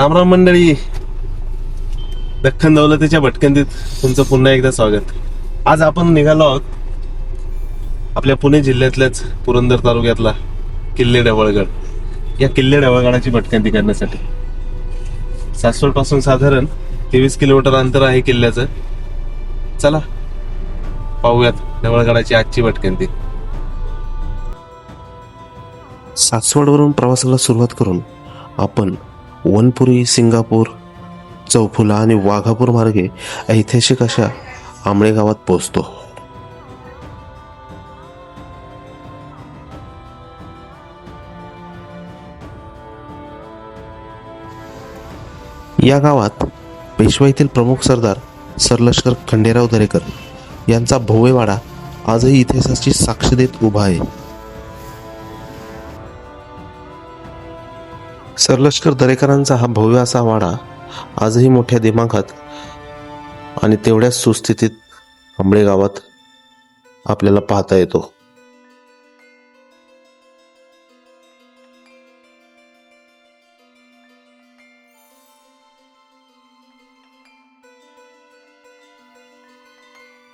रामराम मंडळी, दख्खन दौलतीच्या भटकंतीत तुमचं पुन्हा एकदा स्वागत. आज आपण निघालो आहोत आपल्या पुणे जिल्ह्यातल्याच पुरंदर तालुक्यातला किल्ले ढवळगड. या किल्ले ढवळगडाची भटकंती करण्यासाठी सासवड पासून साधारण 23 किलोमीटर अंतर आहे किल्ल्याचं. चला पाहूयात ढवळगडाची आजची भटकंती. सासवडवरून प्रवासाला सुरुवात करून आपण वनपुरी, सिंगापूर, चौफुला आणि वाघापूर मार्गे ऐतिहासिक अशा आंबळे गावात पोहोचतो. या गावात पेशवाईतील प्रमुख सरदार सरलष्कर खंडेराव दरेकर यांचा भव्य वाडा आजही इतिहासाची साक्ष देत उभा आहे. सरलष्कर दरेकरांचा हा भव्य असा वाडा आजही मोठ्या दिमाखात आणि तेवढ्याच सुस्थितीत आंबळे गावात आपल्याला पाहता येतो.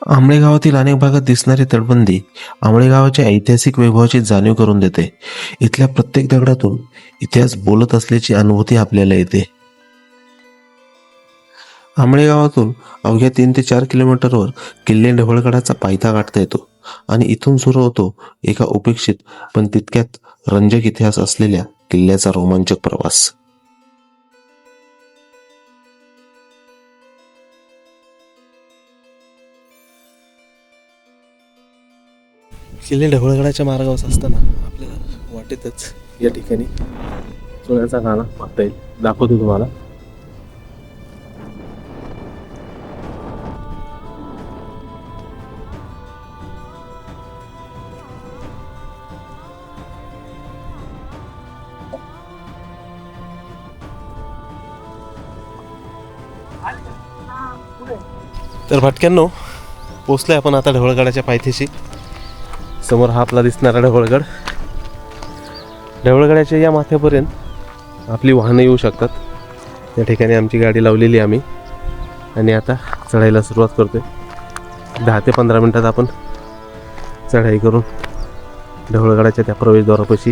आंबळे गावातील अनेक भागात दिसणारी तटबंदी आंबळे गावाच्या ऐतिहासिक वैभवाची जाणीव करून देते. इथल्या प्रत्येक दगडातून इतिहास बोलत असल्याची अनुभूती आपल्याला येते. आंबळे गावातून अवघ्या 3 ते 4 किलोमीटरवर किल्ले ढवळगडाचा पायथा गाठता येतो आणि इथून सुरू होतो एका उपेक्षित पण तितक्यात रंजक इतिहास असलेल्या किल्ल्याचा रोमांचक प्रवास. किल्ले ढवळगडाच्या मार्गावर असताना आपल्याला वाटेतच या ठिकाणी चुन्याचा गाणा पाहता येईल. दाखवतो तुम्हाला. तर भटक्यांनो, पोचलोय आपण आता ढवळगडाच्या पायथ्याशी. समोर हा आपला दिसणारा ढवळगड. ढवळगडाच्या या माथ्यापर्यंत आपली वाहनं येऊ शकतात. त्या ठिकाणी आमची गाडी लावलेली आम्ही आणि आता चढायला सुरुवात करतोय. 10 ते 15 मिनिटात आपण चढाई करून ढवळगडाच्या त्या प्रवेशद्वारापाशी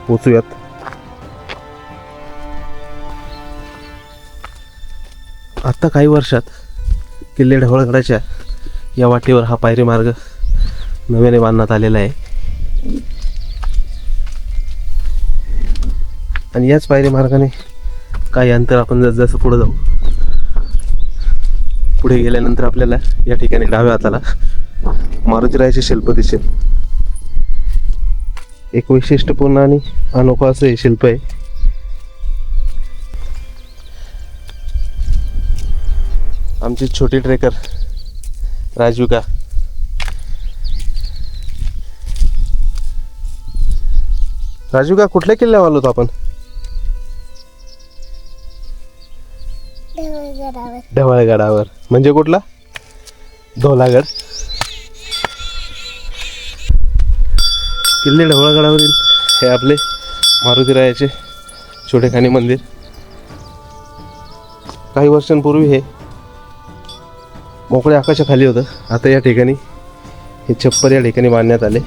पोचूयात. आत्ता काही वर्षात किल्ले ढवळगडाच्या या वाटेवर हा पायरी मार्ग नव्याने बांधण्यात आलेला आहे आणि याच पायरी मार्गाने काही अंतर आपण जसं पुढे जाऊ, पुढे गेल्यानंतर आपल्याला या ठिकाणी डाव्या हाताला मारुतीरायाचे शिल्प दिसेल. एक वैशिष्ट्यपूर्ण आणि अनोखं असं हे शिल्प आहे. आमची छोटी ट्रेकर राजविका कुठल्या किल्ल्यावर आलो होतो आपण? ढवळगडावर. म्हणजे कुठला? धोलागड. किल्ले ढवळगडावरील हे आपले मारुतीरायाचे छोटेखानी मंदिर. काही वर्षांपूर्वी हे मोकळ्या आकाशाच्या खाली होतं. आता या ठिकाणी हे छप्पर या ठिकाणी बांधण्यात आले.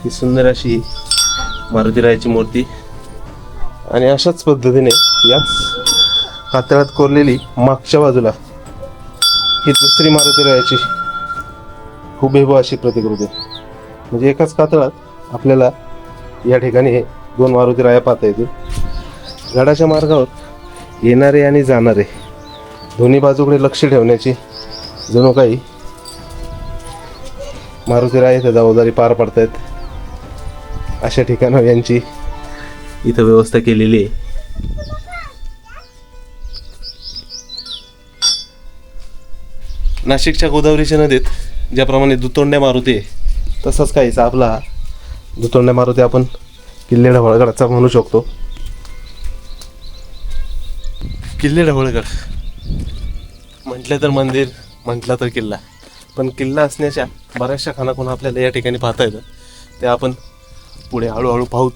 ही सुंदर अशी मारुतीरायाची मूर्ती आणि अशाच पद्धतीने याच कातळात कोरलेली मागच्या बाजूला ही दुसरी मारुतीरायाची हुबेहूब अशी प्रतिकृती. म्हणजे एकाच कातळात आपल्याला या ठिकाणी हे 2 मारुतीराया पाहता येतील. गडाच्या मार्गावर येणारे आणि जाणारे दोन्ही बाजूकडे लक्ष ठेवण्याची जणू काही मारुतीराय इथं जबाबदारी पार पाडतायत. अशा ठिकाणावर यांची इथं व्यवस्था केलेली आहे. नाशिकच्या गोदावरीच्या नदीत ज्याप्रमाणे दुतोंड्या मारुती आहे तसंच काहीचा आपला दुतोंड्या मारुती आपण किल्ले ढवळगडाचा म्हणू शकतो. किल्ले ढवळगड म्हटलं तर मंदिर, म्हटलं तर किल्ला, पण किल्ला असण्याच्या बऱ्याचशा खानाखुणा आपल्याला या ठिकाणी पाहता येतं. ते आपण पुढे हळूहळू पाहू.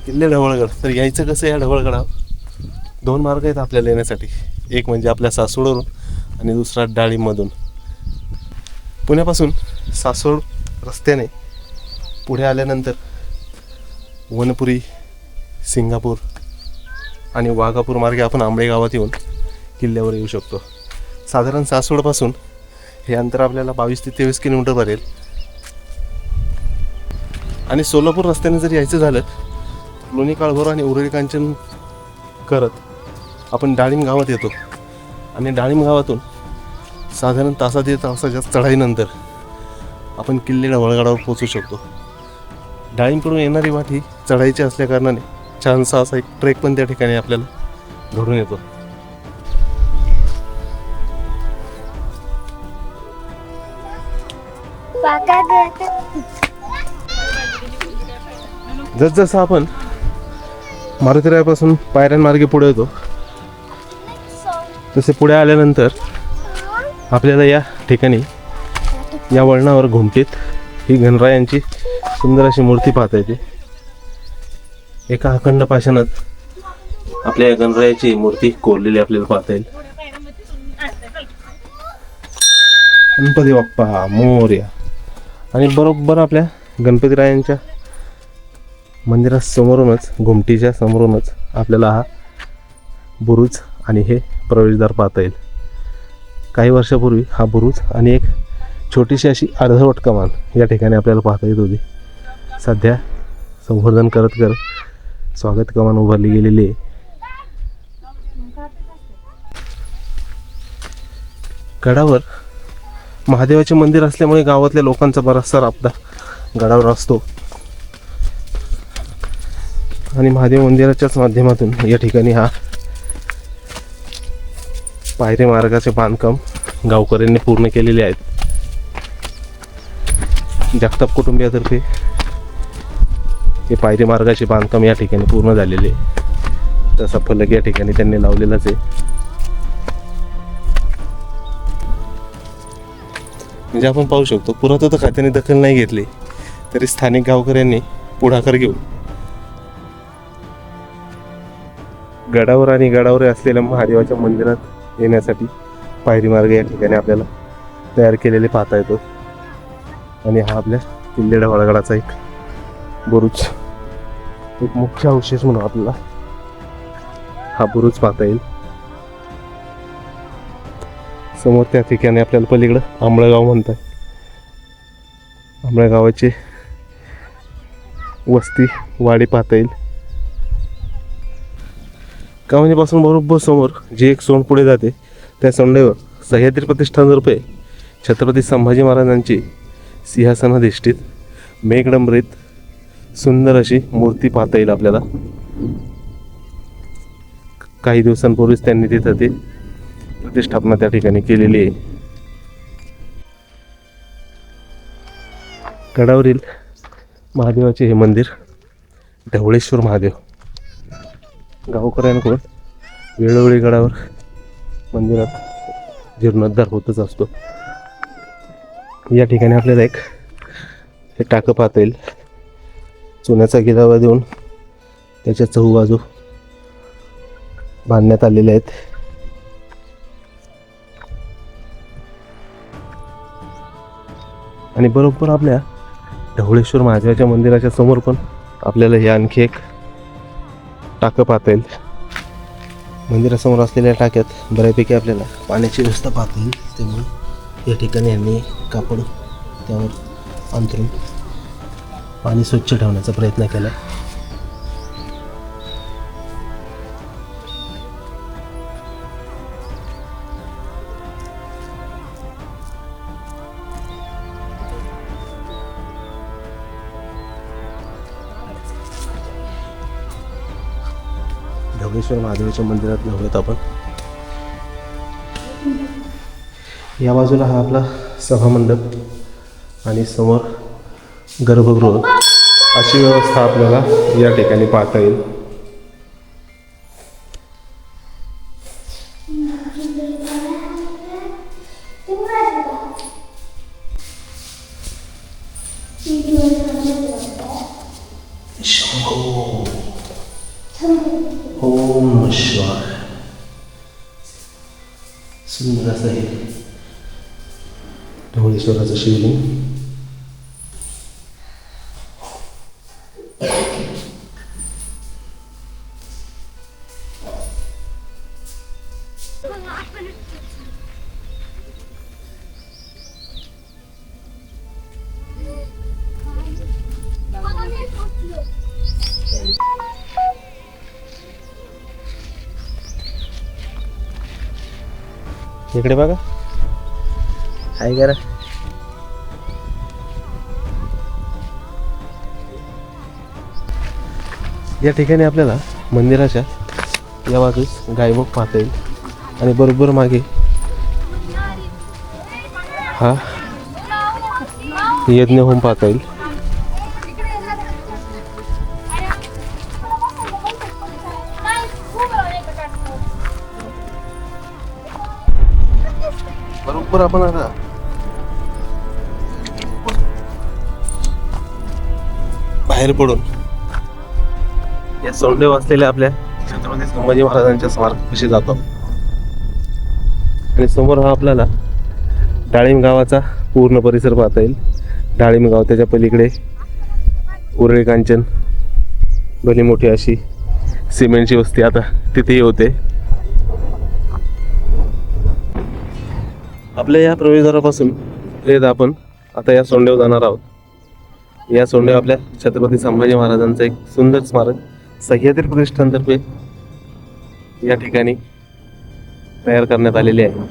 किल्ले ढवळगड. तर यायचं कसं या ढवळगडावर? 2 मार्ग आहेत आपल्याला येण्यासाठी. एक म्हणजे आपल्या सासवडवरून आणि दुसरा डाळिंबमधून. पुण्यापासून सासवड रस्त्याने पुढे आल्यानंतर वनपुरी, सिंगापूर आणि वाघापूर मार्गे आपण आंबळे गावात येऊन किल्ल्यावर येऊ शकतो. साधारण सासवडपासून हे अंतर आपल्याला 22 ते 23 किलोमीटर भरेल. आणि सोलापूर रस्त्याने जर यायचं झालं लोणी काळभोर आणि उरळी कांचन करत आपण डाळिंब गावात येतो. आणि डाळिंब गावातून साधारण तासा ते तासाच्या चढाईनंतर आपण किल्ले ढवळगडावर पोहोचू शकतो. डाळिंबकडून येणारी वाट ही चढाईची असल्याकारणाने छानसा असा एक ट्रेक पण त्या ठिकाणी आपल्याला घडून येतो. जसजसं आपण मारुतीरायापासून पायऱ्यांमार्गे पुढे येतो तसे पुढे आल्यानंतर आपल्याला या ठिकाणी या वळणावर घुमटीत ही गणरायांची सुंदर अशी मूर्ती पाहता येते. एका अखंड पाषाणात आपल्या या गणरायाची मूर्ती कोरलेली आपल्याला पाहता येईल. गणपती बाप्पा मोरया. आणि बरोबर आपल्या गणपतीरायांच्या मंदिरासमोरूनच घुमटीच्या समोरूनच आपल्याला हा बुरुज आणि हे प्रवेशद्वार पाहता येईल. काही वर्षापूर्वी हा बुरुज आणि एक छोटीशी अशी अर्धवट कमान या ठिकाणी आपल्याला पाहता येत होती. सध्या संवर्धन करत स्वागत कमान उभारली गेलेली आहे. गडावर महादेवाचे मंदिर असल्यामुळे गावातल्या लोकांचा बराचसा राबता गडावर असतो. आणि महादेव मंदिराच्याच माध्यमातून या ठिकाणी हा पायरी मार्गाचे बांधकाम गावकऱ्यांनी पूर्ण केलेले आहेत. जगताप कुटुंबियातर्फे हे पायरी मार्गाचे बांधकाम या ठिकाणी पूर्ण झालेले आहे. तसा फलक या ठिकाणी त्यांनी लावलेलाच आहे. म्हणजे आपण पाहू शकतो पुरातत्व खात्याने दखल नाही घेतली तरी स्थानिक गावकऱ्यांनी पुढाकार घेऊन गडावर आणि गडावर असलेल्या महादेवाच्या मंदिरात येण्यासाठी पायरी मार्ग या ठिकाणी आपल्याला तयार केलेले पाहता येतो. आणि हा आपल्या किल्ले ढवळगडाचा एक बुरुज, एक मुख्य अवशेष म्हणून आपल्याला हा बुरुज पाहता येईल. समोर त्या ठिकाणी आपल्याला पलीकडं आंबळगाव म्हणतात. आंबळ्या गावाची वस्ती वाडी पाहता येईल. कामाजीपासून बरोबर समोर जी एक सोंड पुढे जाते त्या सोंडेवर सह्याद्री प्रतिष्ठानतर्फे छत्रपती संभाजी महाराजांची सिंहासनाधिष्ठित मेघडंबरीत सुंदर अशी मूर्ती पाहता येईल आपल्याला. काही दिवसांपूर्वीच त्यांनी तिथं ती प्रतिष्ठापना त्या ठिकाणी केलेली आहे. गडावरील महादेवाचे हे मंदिर ढवळेश्वर महादेव गावकऱ्यांकडून वेळोवेळी गडावर मंदिरात जीर्णोद्धार होतच असतो. या ठिकाणी आपल्याला एक हे टाकं पाहता येईल. चुन्याचा गिलावा देऊन त्याच्या चहूबाजू बांधण्यात आलेले आहेत. आणि बरोबर आपल्या ढवळेश्वर महादेवाच्या मंदिराच्या समोर पण आपल्याला हे आणखी एक टाकं पाहता येईल. मंदिरासमोर असलेल्या टाक्यात बऱ्यापैकी आपल्याला पाण्याची व्यवस्था पाहता येईल. त्यामुळे या ठिकाणी यांनी कापड त्यावर अंथरून पाणी स्वच्छ ठेवण्याचा प्रयत्न केला. ढवळेश्वर महादेवाच्या मंदिरात जाऊयात आपण. या बाजूला हा आपला सभामंडप आणि समोर गर्भगृह अशी व्यवस्था आपल्याला या ठिकाणी पाहता येईल. शंभो सुंदर असं हे ढवळेश्वराचं शिवलिंग. इकडे बघा काय करा. या ठिकाणी आपल्याला मंदिराच्या या बाजूस गायमुख पाहता येईल आणि बरोबर मागे हा यज्ञ होम पाहता येईल. बरोबर आपण आता बाहेर पडून या सोंडे असलेल्या आपल्या छत्रपती संभाजी महाराजांच्या स्मारकापाशी जातो आणि समोर हा आपल्याला डाळिंब गावाचा पूर्ण परिसर पाहता येईल. डाळिंब गाव, त्याच्या पलीकडे उरळी कांचन, भली मोठी अशी सिमेंटची वस्ती आता तिथेही होते. आपल्या या प्रवेशद्वारापासून येत आपण आता या सोंडेवर जाणार आहोत. या सोंडेवर आपल्या छत्रपती संभाजी महाराजांचं एक सुंदर स्मारक सह्याद्री प्रतिष्ठानतर्फे या ठिकाणी तयार करण्यात आलेले आहे.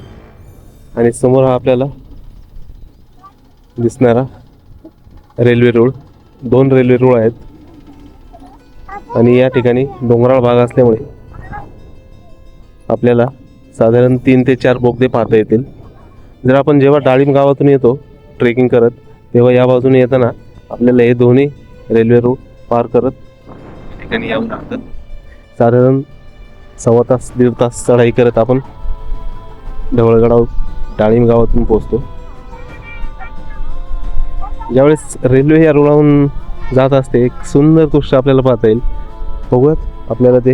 आणि समोर हा आपल्याला दिसणारा रेल्वे रूळ, 2 रेल्वे रूळ आहेत आणि या ठिकाणी डोंगराळ भाग असल्यामुळे आपल्याला साधारण 3 ते 4 बोगदे पाहता येतील. जर आपण जेव्हा डाळिंब गावातून येतो ट्रेकिंग करत, तेव्हा या बाजूने येताना आपल्याला हे दोन्ही रेल्वे रूट पार करत ठिकाणी यावं लागतं. साधारण 1.25 तास 1.5 तास चढाई करत आपण ढवळगडावर डाळिंब गावातून पोहोचतो. ज्यावेळेस रेल्वे या रुळावरून जात असते एक सुंदर दृश्य आपल्याला पाहता येईल. बघूयात आपल्याला ते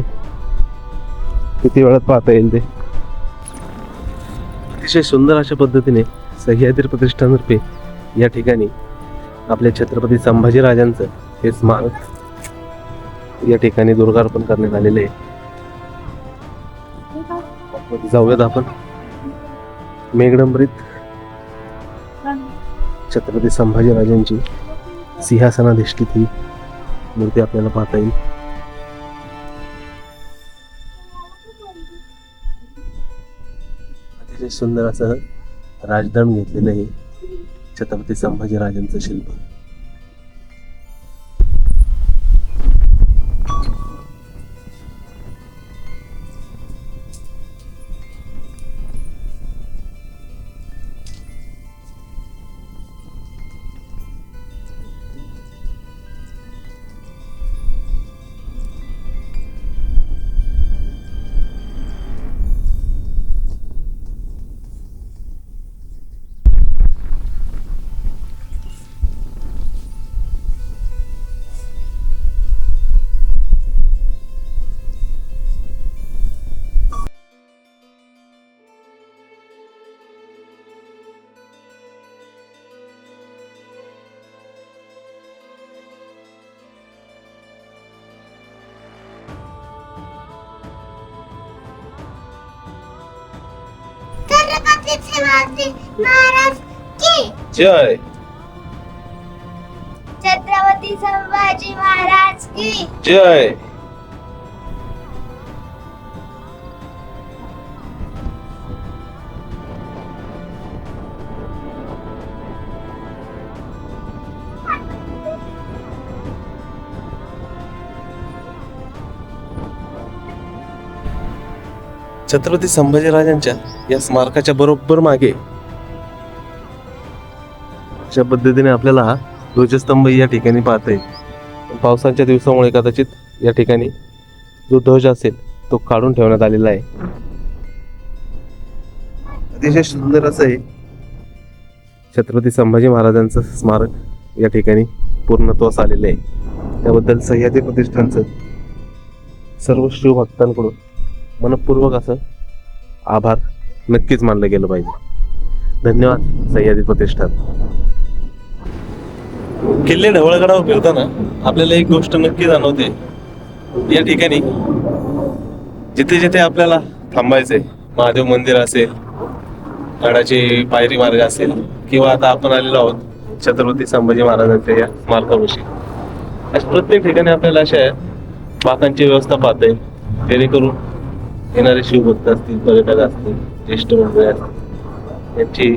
किती वेळात पाहता येईल. ते अतिशय सुंदर अशा पद्धतीने सह्याद्री प्रतिष्ठानतर्फे या ठिकाणी आपल्या छत्रपती संभाजीराजांचं हे स्मारक या ठिकाणी दुर्गार्पण करण्यात आलेले आहे. जाऊयात आपण मेघडंबरीत छत्रपती संभाजीराजांची सिंहासनाधिष्ठित ही मूर्ती आपल्याला पाहता येईल. अतिशय सुंदर असं राजदंड घेतलेलं आहे छत्रपती संभाजीराजांचं शिल्प. छत्रपती महाराज की जय. छत्रपती संभाजी महाराज की जय. छत्रपती संभाजीराजांच्या या स्मारकाच्या बरोबर मागे अशा पद्धतीने आपल्याला हा ध्वजस्तंभ या ठिकाणी पाहता येईल. पावसाच्या दिवसामुळे कदाचित या ठिकाणी जो ध्वज असेल तो काढून ठेवण्यात आलेला आहे. अतिशय सुंदर असं आहे छत्रपती संभाजी महाराजांचं स्मारक या ठिकाणी पूर्णत्वास आलेलं आहे. त्याबद्दल सह्याद्री प्रतिष्ठानचं सर्व शिवभक्तांकडून मनपूर्वक असं आभार नक्कीच मानलं गेलं पाहिजे. धन्यवाद सह्याद्री प्रतिष्ठान. किल्ले ढवळगडावर फिरताना आपल्याला एक गोष्ट नक्की जाणवते. या ठिकाणी जिथे जिथे आपल्याला थांबायचंय, महादेव मंदिर असेल, गडाची पायरी मार्ग असेल, किंवा आता आपण आलेलो आहोत छत्रपती संभाजी महाराजांच्या या स्मारकापाशी, अशा प्रत्येक ठिकाणी आपल्याला अशा बाकांची व्यवस्था पाहता येईल, जेणेकरून येणारे शिवभक्त असतील, पर्यटक असतील, ज्येष्ठ मंडळी असतील, यांची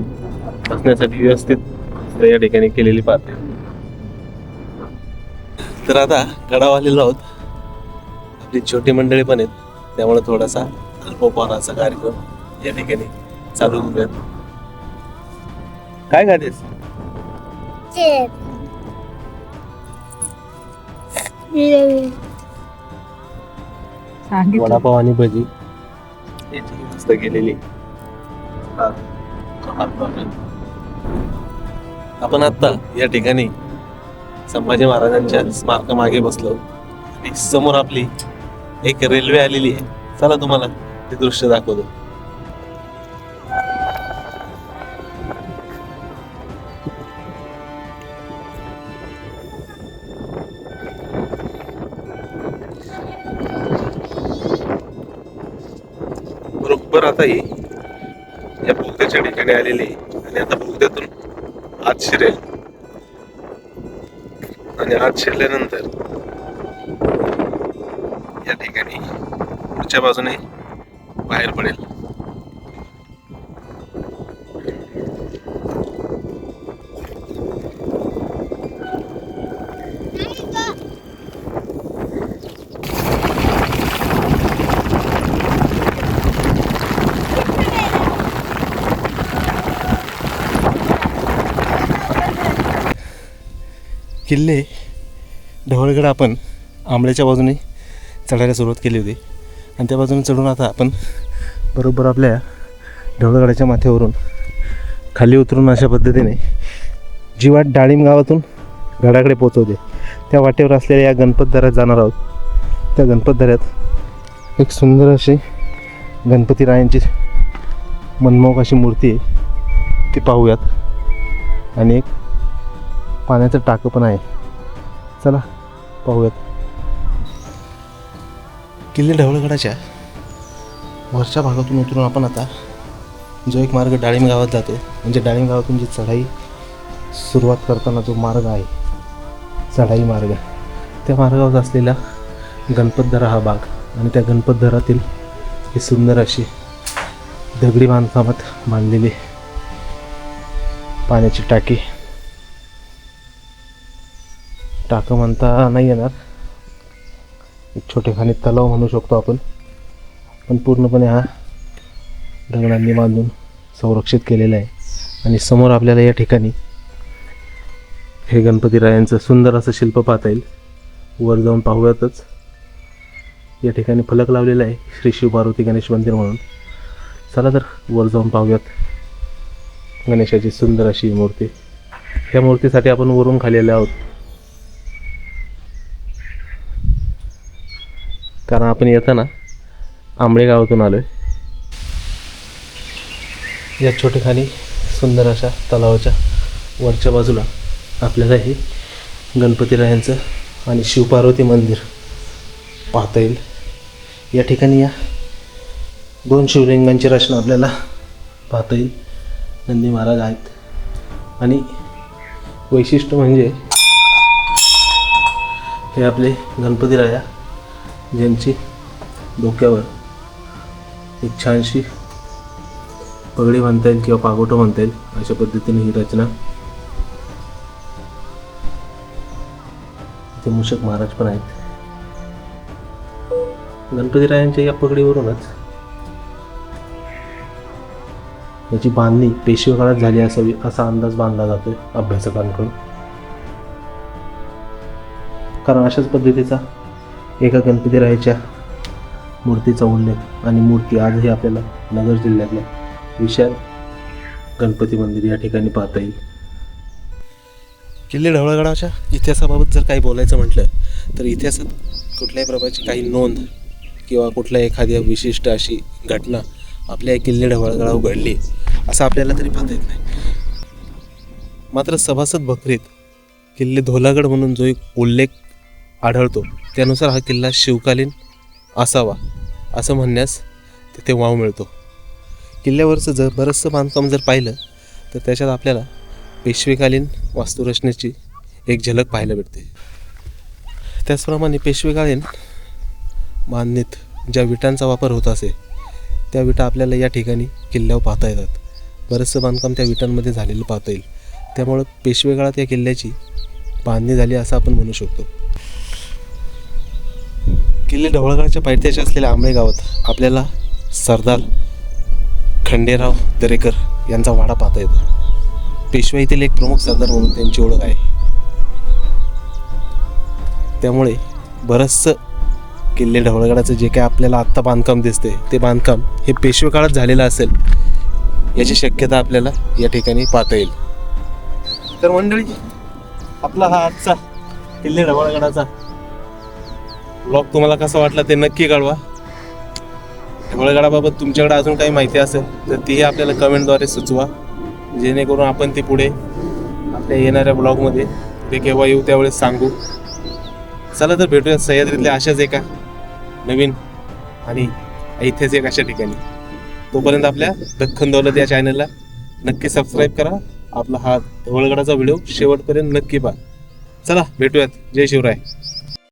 बसण्यासाठी व्यवस्थित या ठिकाणी केलेली पाहता येईल. तर आता गडावर आलेलो आहोत. आपली छोटी मंडळी पण आहेत, त्यामुळे थोडासा अल्पोपहाराचा कार्यक्रम या ठिकाणी चालू करूयात. काय खातेस? वडापाव आणि भजी याची व्यवस्था केलेली. आपण आता या ठिकाणी संभाजी महाराजांच्या स्मारकामागे बसलो आणि समोर आपली एक रेल्वे आलेली आहे. चला तुम्हाला ते दृश्य दाखवतो. बरोबर आता ही या बोगद्याच्या ठिकाणी आलेली आहे आणि आता बोगद्यातून आत शिरेल आणि आत शिरल्यानंतर या ठिकाणी पुढच्या बाजूने बाहेर पडेल. किल्ले ढवळगड आपण आंबळ्याच्या बाजूने चढायला सुरुवात केली होती आणि त्या बाजूने चढून आता आपण बरोबर आपल्या ढवळगडाच्या माथ्यावरून खाली उतरून अशा पद्धतीने जी वाट डाळिंब गावातून गडाकडे पोचवते त्या वाटेवर असलेल्या या गणपतदारात जाणार आहोत. त्या गणपतदारात एक सुंदर अशी गणपतीरायांची मनमोहक अशी मूर्ती आहे, ती पाहूयात. आणि एक पाण्याचं टाकं पण आहे, चला पाहूयात. किल्ले ढवळगडाच्या वरच्या भागातून उतरून आपण आता जो एक मार्ग डाळिंब गावात जातो, म्हणजे डाळिंब गावातून जी चढाई सुरुवात करताना जो मार्ग आहे, चढाई मार्ग, त्या मार्गावर असलेला गणपतदरा हा भाग आणि त्या गणपतदरातील ही सुंदर अशी दगडी बांधकामात बांधलेली पाण्याची टाकी, टाकं म्हणता नाही येणार, एक छोटेखानी तलाव म्हणू शकतो आपण, पण पूर्णपणे हा दगडांनी बांधून संरक्षित केलेला आहे. आणि समोर आपल्याला या ठिकाणी हे गणपतीरायांचं सुंदर असं शिल्प पाहता येईल. वर जाऊन पाहूयातच, या ठिकाणी फलक लावलेला आहे श्री शिव पार्वती गणेश मंदिर म्हणून. चला तर वर जाऊन पाहूयात गणेशाची सुंदर अशी मूर्ती. या मूर्तीसाठी आपण वरून खाली आले आहोत, कारण आपण येताना आंबळे गावातून आलोय. या छोटेखानी सुंदर अशा तलावाच्या वरच्या बाजूला आपल्याला हे गणपतीरायांचं आणि शिवपार्वती मंदिर पाहता येईल. या ठिकाणी या दोन शिवलिंगांची रचना आपल्याला पाहता येईल. नंदी महाराज आहेत आणि वैशिष्ट्य म्हणजे हे आपले गणपतीराया, ज्यांची डोक्यावर एक छानशी पगडी म्हणता येईल किंवा पागोटं म्हणता येईल, अशा पद्धतीने ही रचना. इथे मूषक महाराज पण आहेत. गणपतीरायांच्या या पगडीवरूनच याची बांधणी पेशवे काळात झाली असावी असा अंदाज बांधला जातोय अभ्यासकांकडून. कारण अशाच पद्धतीचा एका गणपतीरायाच्या मूर्तीचा उल्लेख आणि मूर्ती आजही आपल्याला नगर जिल्ह्यातल्या विशाल गणपती मंदिर या ठिकाणी पाहता येईल. किल्ले ढवळगडाच्या इतिहासाबाबत जर काही बोलायचं म्हटलं तर इतिहासात कुठल्याही प्रकारची काही नोंद किंवा कुठल्या एखाद्या विशिष्ट अशी घटना आपल्या या किल्ले ढवळगडा उघडली असं आपल्याला तरी पाहता येत नाही. मात्र सभासद बकरीत किल्ले धोलागड म्हणून जो एक उल्लेख आढळतो त्यानुसार हा किल्ला शिवकालीन असावा असं म्हणण्यास तिथे वाव मिळतो. किल्ल्यावरचं जर बरंचसं बांधकाम जर पाहिलं तर त्याच्यात आपल्याला पेशवेकालीन वास्तुरचनेची एक झलक पाहायला भेटते. त्याचप्रमाणे पेशवेकालीन बांधणीत ज्या विटांचा वापर होत असे त्या विटा आपल्याला या ठिकाणी किल्ल्यावर पाहता येतात. बरंचसं बांधकाम त्या विटांमध्ये झालेलं पाहता येईल. त्यामुळं पेशवे काळात या किल्ल्याची बांधणी झाली असं आपण म्हणू शकतो. किल्ले ढवळगडाच्या पायथ्याशी असलेल्या आंबळे गावात आपल्याला सरदार खंडेराव दरेकर यांचा वाडा पाहता येतो. पेशवा येथील एक प्रमुख सरदार म्हणून त्यांची ओळख आहे. त्यामुळे बरंचसं किल्ले ढवळगडाचं जे काय आपल्याला आत्ता बांधकाम दिसते ते बांधकाम हे पेशवे काळात झालेलं असेल याची शक्यता आपल्याला या ठिकाणी पाहता येईल. तर मंडळी, आपला हा आजचा किल्ले ढवळगडाचा ब्लॉग तुम्हाला कसा वाटला ते नक्की कळवा. ढवळगडाबाबत तुमच्याकडे अजून काही माहिती असेल तर तीही आपल्याला कमेंटद्वारे सुचवा, जेणेकरून आपण ती पुढे आपल्या येणाऱ्या ब्लॉगमध्ये ते केव्हा येऊ त्यावेळेस सांगू. चला तर भेटूया सह्याद्रीतल्या अशाच एका नवीन आणि ऐतिहासिक अशा ठिकाणी. तोपर्यंत आपल्या दख्खन दौलत या चॅनलला नक्की सबस्क्राईब करा. आपला हा ढवळगडाचा व्हिडिओ शेवटपर्यंत नक्की पहा. चला भेटूयात. जय शिवराय.